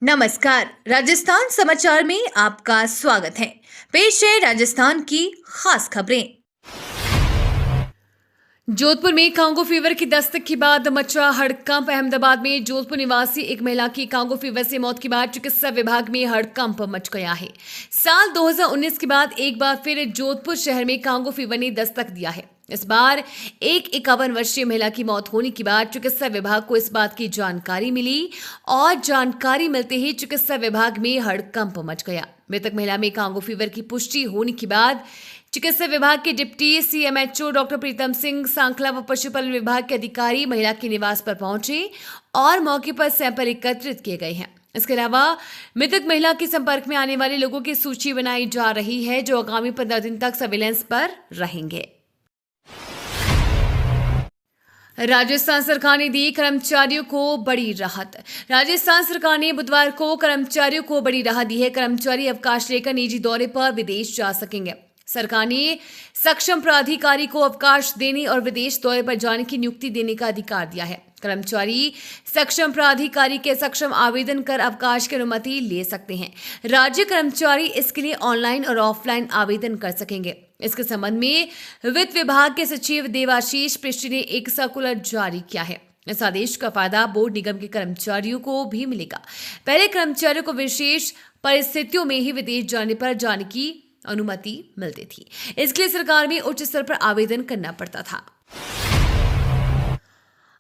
नमस्कार। राजस्थान समाचार में आपका स्वागत है। पेश है राजस्थान की खास खबरें। जोधपुर में कांगो फीवर की दस्तक के बाद मचा हड़कंप। अहमदाबाद में जोधपुर निवासी एक महिला की कांगो फीवर से मौत के बाद चिकित्सा विभाग में हड़कंप मच गया है। साल 2019 के बाद एक बार फिर जोधपुर शहर में कांगो फीवर ने दस्तक दिया है। इस बार एक 51 वर्षीय महिला की मौत होने के बाद चिकित्सा विभाग को इस बात की जानकारी मिली और जानकारी मिलते ही चिकित्सा विभाग में हड़कंप मच गया। मृतक महिला में कांगो फीवर की पुष्टि होने के बाद चिकित्सा विभाग के deputy CMHO doctor Pritam Singh Sankhla व पशुपालन विभाग के अधिकारी महिला के निवास पर पहुंचे और मौके पर सैंपल एकत्रित किए गए हैं। इसके अलावा मृतक महिला के संपर्क में आने वाले लोगों की सूची बनाई जा रही है, जो आगामी 15 दिन तक सर्विलांस पर रहेंगे। राजस्थान सरकार ने दी कर्मचारियों को बड़ी राहत। राजस्थान सरकार ने बुधवार को कर्मचारियों को बड़ी राहत दी है। कर्मचारी अवकाश लेकर निजी दौरे पर विदेश जा सकेंगे। सरकार ने सक्षम प्राधिकारी को अवकाश देने और विदेश दौरे पर जाने की नियुक्ति देने का अधिकार दिया है। कर्मचारी सक्षम प्राधिकारी के सक्षम आवेदन कर अवकाश की अनुमति ले सकते हैं। राज्य कर्मचारी इसके लिए ऑनलाइन और ऑफलाइन आवेदन कर सकेंगे। इसके संबंध में वित्त विभाग के सचिव देवाशीष पृष्टि ने एक सर्कुलर जारी किया है। इस आदेश का फायदा बोर्ड निगम के कर्मचारियों को भी मिलेगा। पहले कर्मचारियों को विशेष परिस्थितियों में ही विदेश जाने की अनुमति मिलती थी। इसके लिए सरकार में उच्च स्तर पर आवेदन करना पड़ता था।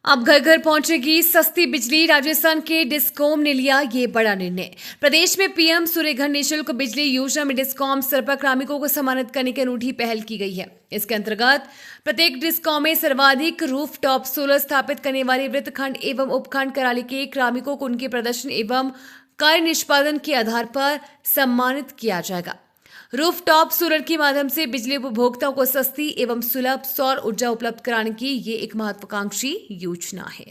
अब घर घर पहुंचेगी सस्ती बिजली। राजस्थान के डिस्कॉम ने लिया ये बड़ा निर्णय। प्रदेश में पीएम सूर्यघर निःशुल्क बिजली योजना में डिस्कॉम स्तर पर कार्मिकों को सम्मानित करने की अनूठी पहल की गई है। इसके अंतर्गत प्रत्येक डिस्कॉम में सर्वाधिक रूफटॉप सोलर स्थापित करने वाले वृत्तखंड एवं उपखंड कराली के कार्मिकों को उनके प्रदर्शन एवं कार्य निष्पादन के आधार पर सम्मानित किया जाएगा। रूफटॉप सोलर के माध्यम से बिजली उपभोक्ताओं को सस्ती एवं सुलभ सौर ऊर्जा उपलब्ध कराने की ये एक महत्वाकांक्षी योजना है।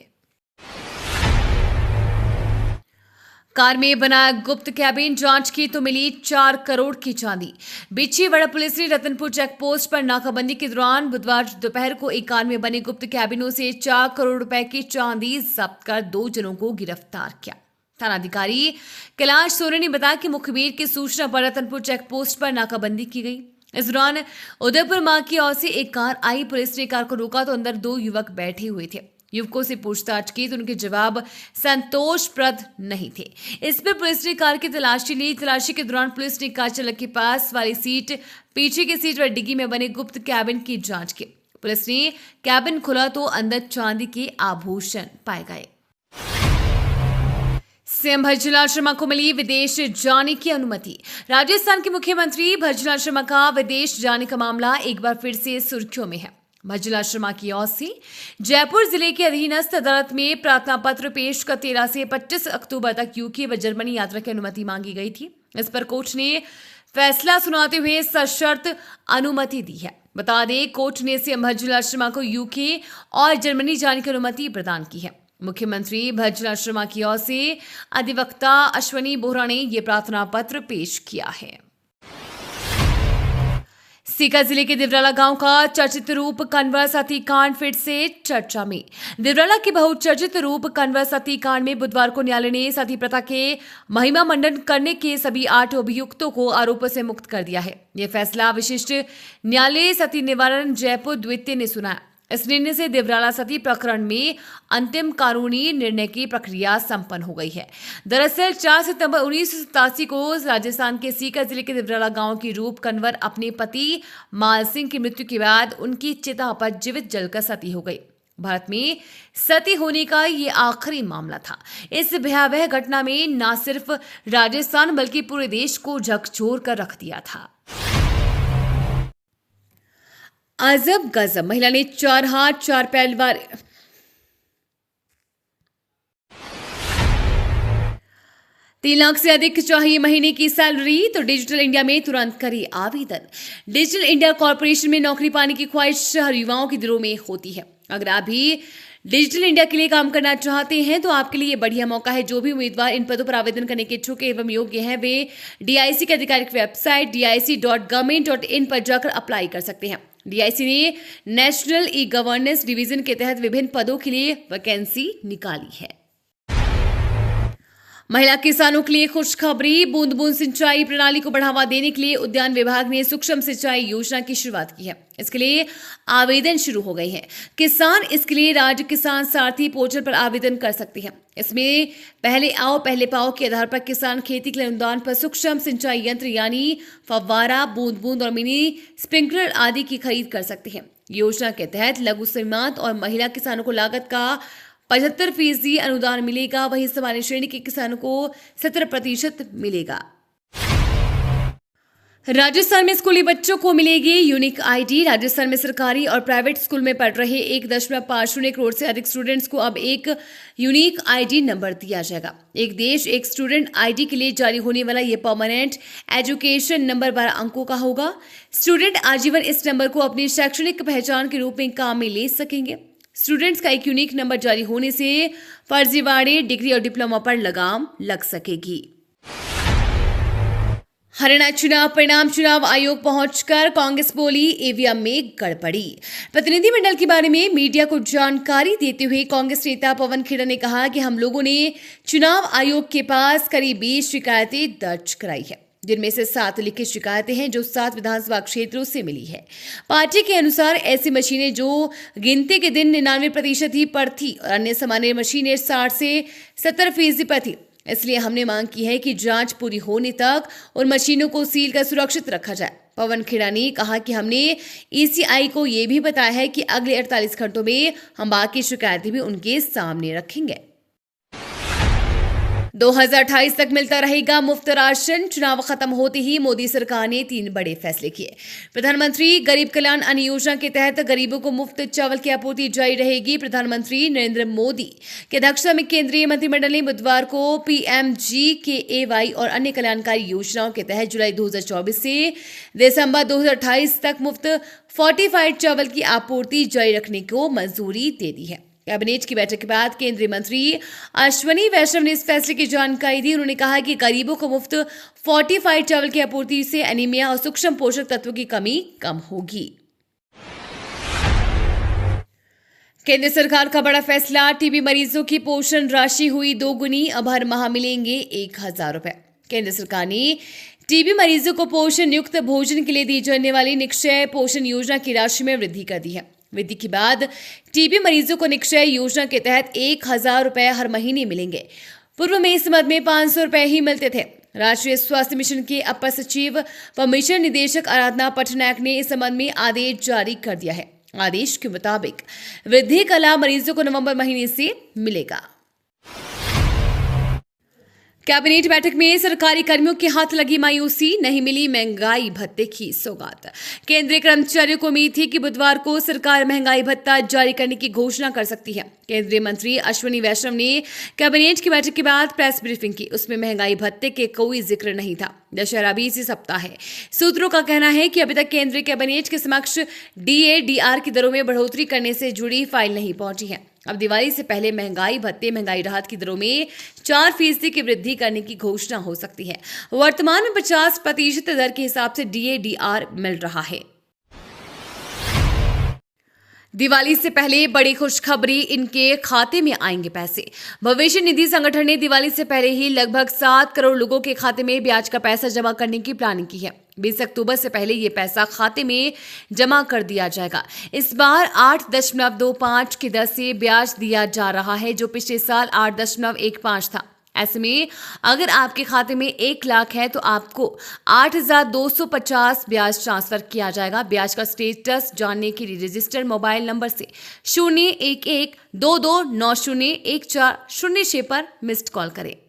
कार में बना गुप्त कैबिन, जांच की तो मिली 4 करोड़ की चांदी। बिछीवाड़ा पुलिस ने रतनपुर चेक पोस्ट पर नाकाबंदी के दौरान बुधवार दोपहर को एक कार में बने गुप्त कैबिनों से 4 करोड़ रुपए की चांदी जब्त कर 2 जनों को गिरफ्तार किया। थानाधिकारी कैलाश सोरेन ने बताया कि मुखबिर की सूचना पर रतनपुर चेक पोस्ट पर नाकाबंदी की गई। इस दौरान उदयपुर मार्ग की ओर से एक कार आई। पुलिस ने कार को रोका तो अंदर 2 युवक बैठे हुए थे। युवकों से पूछताछ की तो उनके जवाब संतोषप्रद नहीं थे। इस पर पुलिस ने कार की तलाशी ली। तलाशी के दौरान पुलिस ने कार चालक के पास वाली सीट, पीछे की सीट व डिग्गी में बने गुप्त कैबिन की जांच की। पुलिस ने कैबिन खोला तो अंदर चांदी के आभूषण पाए गए। सीएम भजनलाल शर्मा को मिली विदेश जाने की अनुमति। राजस्थान के मुख्यमंत्री भजनलाल शर्मा का विदेश जाने का मामला एक बार फिर से सुर्खियों में है। भजनलाल शर्मा की ओर से जयपुर जिले के अधीनस्थ अदालत में प्रार्थना पत्र पेश कर 13 से 25 अक्टूबर तक यूके व जर्मनी यात्रा की अनुमति मांगी गई थी। इस पर कोर्ट ने फैसला सुनाते हुए सशर्त अनुमति दी है। बता दें, कोर्ट ने सीएम भजनलाल शर्मा को यूके और जर्मनी जाने की अनुमति प्रदान की है। मुख्यमंत्री भजनलाल शर्मा की ओर से अधिवक्ता अश्वनी बोहरा ने यह प्रार्थना पत्र पेश किया है। सीकर जिले के दिवराला गांव का चर्चित रूप कन्वर सती कांड फिर से चर्चा में। दिवराला के बहुचर्चित रूप कन्वर सती कांड में बुधवार को न्यायालय ने सती प्रथा के महिमा मंडन करने के सभी 8 अभियुक्तों को आरोपों से मुक्त कर दिया है। यह फैसला विशिष्ट न्यायालय सती निवारण जयपुर द्वितीय ने सुनाया। इस निर्णय से दिवराला सती प्रकरण में अंतिम कानूनी निर्णय की प्रक्रिया संपन्न हो गई है। दरअसल 4 सितंबर 1987 को राजस्थान के सीकर जिले के दिवराला गांव की रूप कन्वर अपने पति माल सिंह की मृत्यु के बाद उनकी चिता पर जीवित जलकर सती हो गई। भारत में सती होने का ये आखिरी मामला था। इस भयावह घटना में न सिर्फ राजस्थान बल्कि पूरे देश को झकझोर कर रख दिया था। अजब गजब, महिला ने 4 हाथ 4 पैर वाले 3 लाख से अधिक चाहिए महीने की सैलरी तो डिजिटल इंडिया में तुरंत करें आवेदन। डिजिटल इंडिया कॉर्पोरेशन में नौकरी पाने की ख्वाहिश हर युवाओं के दिलों में होती है। अगर आप भी डिजिटल इंडिया के लिए काम करना चाहते हैं तो आपके लिए बढ़िया मौका है। जो भी उम्मीदवार इन पदों पर आवेदन करने के इच्छुक एवं योग्य हैं वे डीआईसी की आधिकारिक वेबसाइट dic.government.in पर जाकर अप्लाई कर सकते हैं। डीआईसी ने नेशनल ई गवर्नेंस डिवीजन के तहत विभिन्न पदों के लिए वैकेंसी निकाली है। महिला किसानों के लिए खुशखबरी। बूंद बूंद सिंचाई प्रणाली को बढ़ावा देने के लिए उद्यान विभाग ने सूक्ष्म सिंचाई योजना की शुरुआत की है। इसके लिए आवेदन शुरू हो गए हैं। किसान इसके लिए राज्य किसान सारथी पोर्टल पर आवेदन कर सकते हैं। इसमें पहले आओ पहले पाओ के आधार पर किसान खेती के लिए अनुदान पर सूक्ष्म सिंचाई यंत्र यानी फव्वारा, बूंद बूंद और मिनी स्प्रिंकलर आदि की खरीद कर सकते हैं। योजना के तहत लघु सीमांत और महिला किसानों को लागत का 75% अनुदान मिलेगा। वहीं सामान्य श्रेणी के किसानों को 17% मिलेगा। राजस्थान में स्कूली बच्चों को मिलेगी यूनिक आईडी। राजस्थान में सरकारी और प्राइवेट स्कूल में पढ़ रहे 1.50 करोड़ से अधिक स्टूडेंट्स को अब एक यूनिक आईडी नंबर दिया जाएगा। एक देश एक स्टूडेंट आईडी के लिए जारी होने वाला यह परमानेंट एजुकेशन नंबर 12 अंकों का होगा। स्टूडेंट आजीवन इस नंबर को अपनी शैक्षणिक पहचान के रूप में काम में ले सकेंगे। स्टूडेंट्स का एक यूनिक नंबर जारी होने से फर्जीवाड़े, डिग्री और डिप्लोमा पर लगाम लग सकेगी। हरियाणा चुनाव आयोग पहुंचकर कांग्रेस बोली ईवीएम में गड़बड़ी। प्रतिनिधिमंडल के बारे में मीडिया को जानकारी देते हुए कांग्रेस नेता पवन खेड़ा ने कहा कि हम लोगों ने चुनाव आयोग के पास करीब 20 शिकायतें दर्ज कराई है, जिनमें से 7 लिखित शिकायतें हैं जो 7 विधानसभा क्षेत्रों से मिली है। पार्टी के अनुसार ऐसी मशीनें जो गिनती के दिन 99% ही पर थी और अन्य सामान्य मशीनें 60 से 70% पर थी। इसलिए हमने मांग की है कि जांच पूरी होने तक उन मशीनों को सील कर सुरक्षित रखा जाए। पवन खेड़ा ने कहा कि हमने ईसीआई को यह भी बताया है कि अगले 48 घंटों में हम बाकी शिकायतें भी उनके सामने रखेंगे। 2028 तक मिलता रहेगा मुफ्त राशन। चुनाव खत्म होते ही मोदी सरकार ने 3 बड़े फैसले किए। प्रधानमंत्री गरीब कल्याण अन्न योजना के तहत गरीबों को मुफ्त चावल की आपूर्ति जारी रहेगी। प्रधानमंत्री नरेंद्र मोदी की अध्यक्षता में केंद्रीय मंत्रिमंडल ने बुधवार को PMGKAY और अन्य कल्याणकारी योजनाओं के तहत जुलाई 2024 से दिसंबर 2028 तक मुफ्त फोर्टिफाइड चावल की आपूर्ति जारी रखने को मंजूरी दे दी है। कैबिनेट की बैठक के बाद केंद्रीय मंत्री अश्विनी वैष्णव ने इस फैसले की जानकारी दी। उन्होंने कहा कि गरीबों को मुफ्त फोर्टिफाइड चावल की आपूर्ति से एनीमिया और सूक्ष्म पोषक तत्वों की कमी कम होगी। केंद्र सरकार का बड़ा फैसला। टीबी मरीजों की पोषण राशि हुई 2 गुनी। अब हर माह मिलेंगे 1000 रुपए। केंद्र सरकार ने टीबी मरीजों को पोषण युक्त भोजन के लिए दी जाने वाली निक्षय पोषण योजना की राशि में वृद्धि कर दी है। वृद्धि के बाद टीबी मरीजों को निक्षय योजना के तहत 1000 रुपए हर महीने मिलेंगे। पूर्व में इस मद में 500 रुपए ही मिलते थे। राष्ट्रीय स्वास्थ्य मिशन के अपर सचिव व मिशन निदेशक आराधना पटनायक ने इस संबंध में आदेश जारी कर दिया है। आदेश के मुताबिक वृद्धि का लाभ मरीजों को नवंबर महीने से मिलेगा। कैबिनेट बैठक में सरकारी कर्मियों के हाथ लगी मायूसी। नहीं मिली महंगाई भत्ते की सौगात। केंद्रीय कर्मचारियों को उम्मीद थी कि बुधवार को सरकार महंगाई भत्ता जारी करने की घोषणा कर सकती है। केंद्रीय मंत्री अश्विनी वैष्णव ने कैबिनेट की बैठक के बाद प्रेस ब्रीफिंग की। उसमें महंगाई भत्ते के कोई जिक्र नहीं था। दशहरा भी इसी सप्ताह है। सूत्रों का कहना है कि अभी तक केंद्रीय कैबिनेट के समक्ष DA/DR की दरों में बढ़ोतरी करने से जुड़ी फाइल नहीं पहुंची है। अब दिवाली से पहले महंगाई भत्ते, महंगाई राहत की दरों में 4% की वृद्धि करने की घोषणा हो सकती है। वर्तमान में 50% दर के हिसाब से DA/DR मिल रहा है। दिवाली से पहले बड़ी खुशखबरी, इनके खाते में आएंगे पैसे। भविष्य निधि संगठन ने दिवाली से पहले ही लगभग 7 करोड़ लोगों के खाते में ब्याज का पैसा जमा करने की प्लानिंग की है। 20 अक्टूबर से पहले ये पैसा खाते में जमा कर दिया जाएगा। इस बार 8.25 की दर से ब्याज दिया जा रहा है, जो पिछले साल 8.15 था। ऐसे में अगर आपके खाते में 1 लाख है तो आपको 8,250 ब्याज ट्रांसफर किया जाएगा। ब्याज का स्टेटस जानने के लिए रजिस्टर्ड मोबाइल नंबर से 0112229014006 पर मिस्ड कॉल करें।